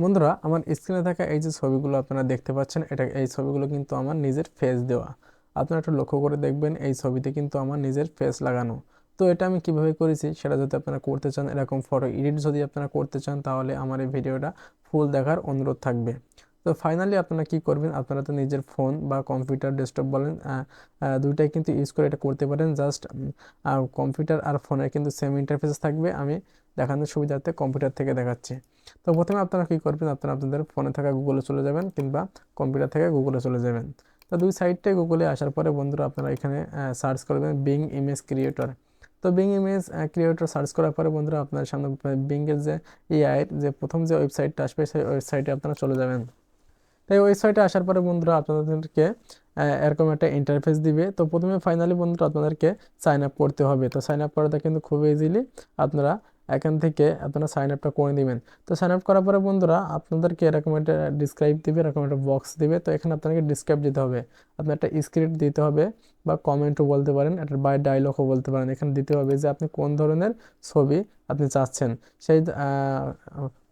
বন্ধুরা, আমার স্ক্রিনে থাকা এই যে ছবিগুলো আপনারা দেখতে পাচ্ছেন, এই ছবিগুলো কিন্তু আমার নিজের ফেস দেওয়া। আপনারা একটু লক্ষ্য করে দেখবেন, এই ছবিতে কিন্তু আমার নিজের ফেস লাগানো। তো এটা আমি কিভাবে করেছি সেটা যদি আপনারা করতে চান, এরকম ফটো এডিট যদি আপনারা করতে চান, তাহলে আমার এই ভিডিওটা ফুল দেখার অনুরোধ থাকবে। তো ফাইনালি আপনারা কি করবেন, আপনারা তো নিজের ফোন বা কম্পিউটার, ডেস্কটপ বলেন, দুইটাই কিন্তু ইউজ করে এটা করতে পারেন। জাস্ট কম্পিউটার আর ফোনের কিন্তু সেম ইন্টারফেস থাকবে। আমি দেখানোর সুবিধার্থে কম্পিউটার থেকে দেখাচ্ছি। তো প্রথমে আপনারা কি করবেন, আপনারা আপনাদের ফোনে থাকা গুগলে চলে যাবেন কিংবা কম্পিউটার থেকে গুগলে চলে যাবেন। তো দুই সাইডটাই গুগলে আসার পরে বন্ধুরা, আপনারা এখানে সার্চ করবেন বিং ইমেজ ক্রিয়েটর। তো বিং ইমেজ ক্রিয়েটর সার্চ করার পরে বন্ধুরা, আপনার সামনে বিংয়ের যে এআই যে প্রথম যে ওয়েবসাইটটা আসবে, সেই ওয়েবসাইটে আপনারা চলে যাবেন। তাই ওয়েবসাইটে আসার পরে বন্ধুরা, আপনাদেরকে এরকম একটা ইন্টারফেস দিবে। তো প্রথমে ফাইনালি বন্ধুরা আপনাদেরকে সাইন আপ করতে হবে। তো সাইন আপ করাটা কিন্তু খুব ইজিলি আপনারা এখান থেকে আপনারা সাইন আপটা করে দিবেন। তো সাইন আপ করার পরে বন্ধুরা, আপনাদেরকে এরকম একটা ডিসক্রাইব দিবে, এরকম একটা বক্স দিবে। তো এখানে আপনাকে ডিসক্রাইব দিতে হবে, আপনার একটা স্ক্রিপ্ট দিতে হবে, বা কমেন্টও বলতে পারেন, একটা বাই ডায়লগও বলতে পারেন। এখানে দিতে হবে যে আপনি কোন ধরনের ছবি আপনি চাচ্ছেন, সেই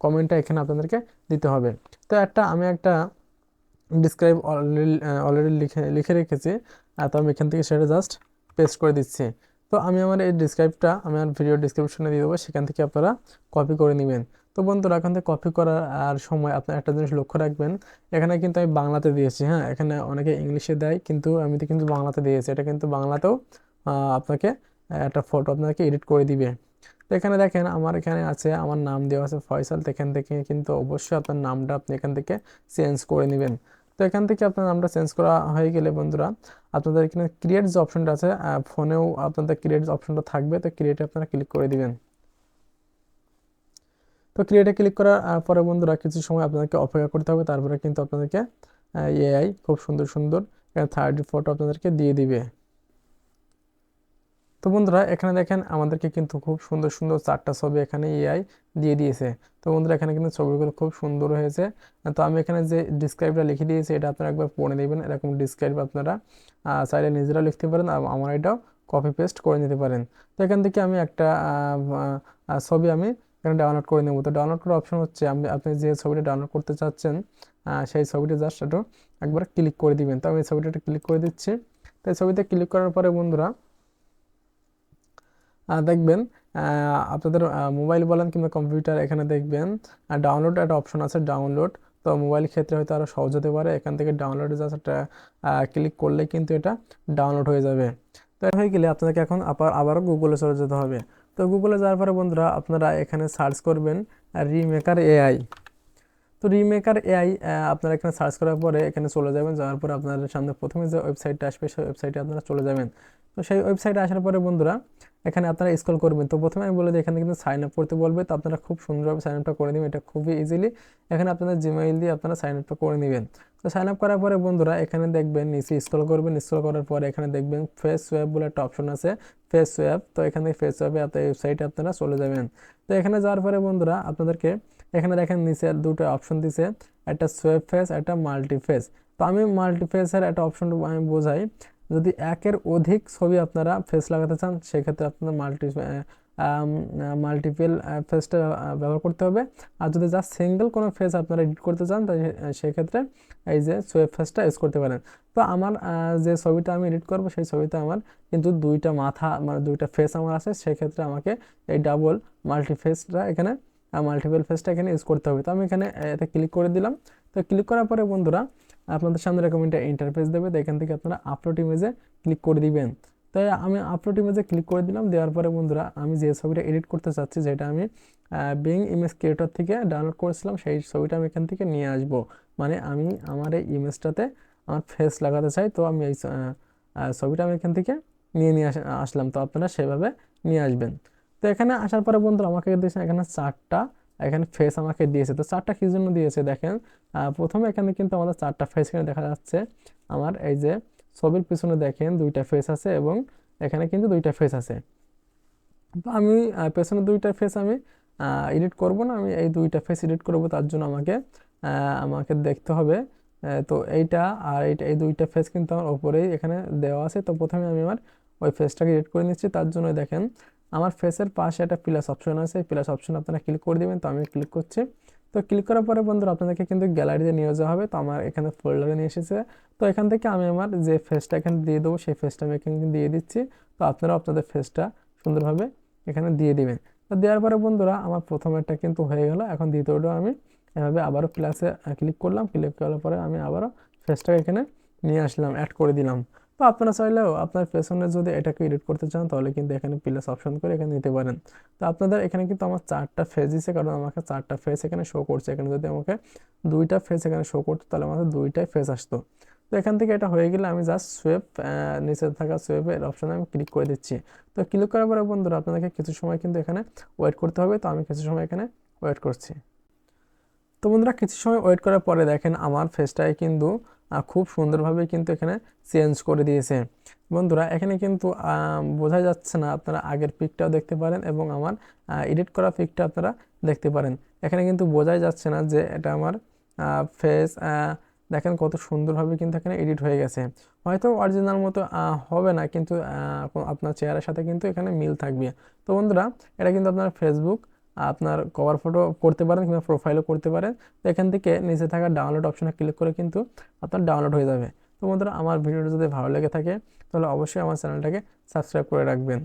কমেন্টটা এখানে আপনাদেরকে দিতে হবে। তো আমি একটা ডিসক্রাইব অলরেডি লিখে লিখে রেখেছি। তো আমি এখান থেকে সেটা জাস্ট পেস্ট করে দিচ্ছি। তো আমি আমার এই ডিসক্রাইবটা আমার ভিডিও ডিসক্রিপশনে দিয়ে দেবো, সেখান থেকে আপনারা কপি করে নেবেন। তো বন্ধুরা, এখান থেকে কপি করার আর সময় আপনার একটা জিনিস লক্ষ্য রাখবেন, এখানে কিন্তু আমি বাংলাতে দিয়েছি। হ্যাঁ, এখানে অনেকে ইংলিশে দেয়, কিন্তু আমি তো কিন্তু বাংলাতে দিয়েছি। এটা কিন্তু বাংলাতেও আপনাকে একটা ফটো আপনাকে এডিট করে দিবে। তো এখানে দেখেন, আমার এখানে আছে, আমার নাম দেওয়া আছে ফয়সাল। তো এখান থেকে কিন্তু অবশ্যই আপনার নামটা আপনি এখান থেকে চেঞ্জ করে নেবেন। তো এখান থেকে আপনার নামটা চেঞ্জ করা হয়ে গেলে বন্ধুরা, আপনাদের এখানে ক্রিয়েট যে অপশনটা আছে, ফোনেও আপনাদের ক্রিয়েট অপশনটা থাকবে। তো ক্রিয়েটে আপনারা ক্লিক করে দিবেন। তো ক্রিয়েটে ক্লিক করার পরে বন্ধুরা, কিছু সময় আপনাদেরকে অপেক্ষা করতে হবে। তারপরে কিন্তু আপনাদেরকে এআই খুব সুন্দর সুন্দর 3D ফটো আপনাদেরকে দিয়ে দিবে। তো বন্ধুরা, এখানে দেখেন আমাদেরকে কিন্তু খুব সুন্দর সুন্দর 4টা ছবি এখানে এআই দিয়ে দিয়েছে। তো বন্ধুরা, এখানে কিন্তু ছবিগুলো খুব সুন্দর হয়েছে। তো আমি এখানে যে ডিসক্রাইবটা লিখে দিয়েছি, এটা আপনারা একবার পড়ে নেবেন। এরকম ডিসক্রাইব আপনারা চাইলে নিজেরা লিখতে পারেন, আর আমার এটাও কপি পেস্ট করে নিতে পারেন। তো এখান থেকে আমি একটা ছবি আমি এখানে ডাউনলোড করে নেব। তো ডাউনলোড করার অপশন হচ্ছে, আপনি যে ছবিটা ডাউনলোড করতে চাচ্ছেন, সেই ছবিটা জাস্ট একটু একবার ক্লিক করে দিবেন। তো আমি এই ছবিটা ক্লিক করে দিচ্ছি। তো এই ছবিতে ক্লিক করার পরে বন্ধুরা, দেখবেন আপনাদের মোবাইল বলেন কিংবা কম্পিউটার, এখানে দেখবেন ডাউনলোড একটা অপশন আছে, ডাউনলোড। তো মোবাইল ক্ষেত্রে হয়তো আরও সহজ হতে পারে। এখান থেকে ডাউনলোডে জাস্ট একটা ক্লিক করলে কিন্তু এটা ডাউনলোড হয়ে যাবে। তো এটা হয়ে গেলে আপনাকে এখন আবারও গুগলে চলে যেতে হবে। তো গুগলে যাওয়ার পরে বন্ধুরা, আপনারা এখানে সার্চ করবেন রিমেকার এআই। তো রিমেকার এআই আপনারা এখানে সার্চ করার পরে এখানে চলে যাবেন। যাওয়ার পরে আপনাদের সামনে প্রথমে যে ওয়েবসাইটটা আসবে, সেই ওয়েবসাইটে আপনারা চলে যাবেন। তো সেই ওয়েবসাইটে আসার পরে বন্ধুরা, এখানে আপনারা স্ক্রল করবেন। তো প্রথমে আমি বলে দিই, এখানে কিন্তু সাইন আপ করতে বলবে। তো আপনারা খুব সুন্দরভাবে সাইন আপটা করে নেবেন, এটা খুবই ইজিলি। এখানে আপনাদের জিমেইল দিয়ে আপনারা সাইন আপটা করে নেবেন। তো সাইন আপ করার পরে বন্ধুরা, এখানে দেখবেন নিচে স্ক্রল করবেন। স্ক্রল করার পরে এখানে দেখবেন ফেস সোয়াপ বলে একটা অপশন আছে, ফেস সোয়াপ। তো এখানে ফেস সোয়াপে আপনার ওয়েবসাইটে আপনারা চলে যাবেন। তো এখানে যাওয়ার পরে বন্ধুরা, আপনাদেরকে এখানে দেখেন নিচে দুটো অপশন দিছে, একটা সোয়েব ফেস, একটা মাল্টি ফেস। তো আমি মাল্টি ফেসের একটা অপশন আমি বোঝাই, যদি একের অধিক ছবি আপনারা ফেস লাগাতে চান, সেক্ষেত্রে আপনার মাল্টিপল ফেসটা ব্যবহার করতে হবে। আর যদি জাস্ট সিঙ্গেল কোনো ফেস আপনারা এডিট করতে চান, তাই সেক্ষেত্রে এই যে সোয়েব ফেসটা ইউজ করতে পারেন। তো আমার যে ছবিটা আমি এডিট করব, সেই ছবিতে আমার কিন্তু দুইটা মাথা, মানে দুইটা ফেস আমার আছে। সেক্ষেত্রে আমাকে এই ডাবল মাল্টি ফেসটা এখানে, মাল্টিপল ফেসটা এখানে ইউজ করতে হবে। তো আমি এখানে এটা ক্লিক করে দিলাম। তো ক্লিক করার পরে বন্ধুরা, আপনাদের সামনে এরকম একটা ইন্টারফেস দেবে। তো এখান থেকে আপনারা আপলোড ইমেজে ক্লিক করে দিবেন। তাই আমি আপলোড ইমেজে ক্লিক করে দিলাম। দেওয়ার পরে বন্ধুরা, আমি যে ছবিটা এডিট করতে চাচ্ছি, যেটা আমি বিং ইমেজ ক্রিয়েটর থেকে ডাউনলোড করেছিলাম, সেই ছবিটা আমি এখান থেকে নিয়ে আসব। মানে আমি আমার এই ইমেজটাতে আমার ফেস লাগাতে চাই। তো আমি এই ছবিটা আমি এখান থেকে নিয়ে আসলাম। তো আপনারা সেভাবে নিয়ে আসবেন। তো এখানে আসার পরে বন্ধুরা, আমাকে দিয়েছে এখানে 4টা এখানে ফেস আমাকে দিয়েছে। তো 4টা কি জন্য দিয়েছে দেখেন, প্রথমে এখানে কিন্তু আমাদের 4টা ফেস এখানে দেখা যাচ্ছে। আমার এই যে ছবির পিছনে দেখেন 2টা ফেস আছে, এবং এখানে কিন্তু 2টা ফেস আছে। তো আমি পেছনে 2টা ফেস আমি এডিট করব না, আমি এই 2টা ফেস এডিট করব। তার জন্য আমাকে দেখতে হবে। তো এইটা আর এইটা, এই 2টা ফেস কিন্তু আমার ওপরেই এখানে দেওয়া আছে। তো প্রথমে আমি আমার ওই ফেসটাকে এডিট করে নিচ্ছি। তার জন্য দেখেন, আমার ফেসের পাশে একটা প্লাস অপশন আছে, এই প্লাস অপশন আপনারা ক্লিক করে দিবেন। তো আমি ক্লিক করছি। তো তো ক্লিক করার পরে বন্ধুরা আপনাদেরকে কিন্তু গ্যালারিতে নিয়ে যাওয়া হবে। তো আমার এখানে ফোল্ডারে নিয়ে এসেছে। তো এখান থেকে আমি আমার যে ফেসটা এখানে দিয়ে দেবো সেই ফেসটা আমি এখানে দিয়ে দিচ্ছি। তো আপনারা আপনাদের ফেসটা সুন্দরভাবে এখানে দিয়ে দিবেন। তো দেওয়ার পরে বন্ধুরা আমার প্রথমেরটা কিন্তু হয়ে গেল। এখন দ্বিতীয়টা আমি এভাবে আবারও প্লাসে ক্লিক করলাম। ক্লিক করার পরে আমি আবারও ফেসটাকে এখানে নিয়ে আসলাম, অ্যাড করে দিলাম। তো আপনারা চাইলেও আপনার পেছনে যদি এটাকে এডিট করতে চান তাহলে কিন্তু এখানে প্লাস অপশন করে এখানে নিতে পারেন। তো আপনাদের এখানে কিন্তু আমার 4টা ফেস দিচ্ছে, কারণ আমাকে 4টা ফেস এখানে শো করছে। এখানে যদি আমাকে 2টা ফেস এখানে শো করতো তাহলে আমাদের 2টাই ফেস আসতো। তো এখান থেকে এটা হয়ে গেলে আমি জাস্ট সোয়েপ, নিচে থাকা সোয়েপের অপশনে আমি ক্লিক করে দিচ্ছি। তো ক্লিক করার পরে বন্ধুরা আপনাদেরকে কিছু সময় কিন্তু এখানে ওয়েট করতে হবে। তো আমি কিছু সময় এখানে ওয়েট করছি। তো বন্ধুরা কিছু সময় ওয়েট করার পরে দেখেন আমার ফেসটাই কিন্তু খুব সুন্দরভাবে কিন্তু এখানে চেঞ্জ করে দিয়েছে। বন্ধুরা এখানে কিন্তু বোঝা যাচ্ছে না, আপনারা আগের পিকটাও দেখতে পারেন এবং আমার এডিট করা পিকটা আপনারা দেখতে পারেন। এখানে কিন্তু বোঝাই যাচ্ছে না যে এটা আমার ফেস। দেখেন কত সুন্দরভাবে কিন্তু এখানে এডিট হয়ে গেছে। হয়তো অরিজিনাল মতো হবে না, কিন্তু আপনার চেহারার সাথে কিন্তু এখানে মিল থাকবে। তো বন্ধুরা এটা কিন্তু আপনার ফেসবুক আপনার কভার ফটো করতে পারেন কিংবা প্রোফাইলও করতে পারেন। তো এখান থেকে নিচে থাকা ডাউনলোড অপশনে ক্লিক করে কিন্তু আপনার ডাউনলোড হয়ে যাবে। তো বন্ধুরা আমার ভিডিওটা যদি ভালো লেগে থাকে তাহলে অবশ্যই আমার চ্যানেলটাকে সাবস্ক্রাইব করে রাখবেন।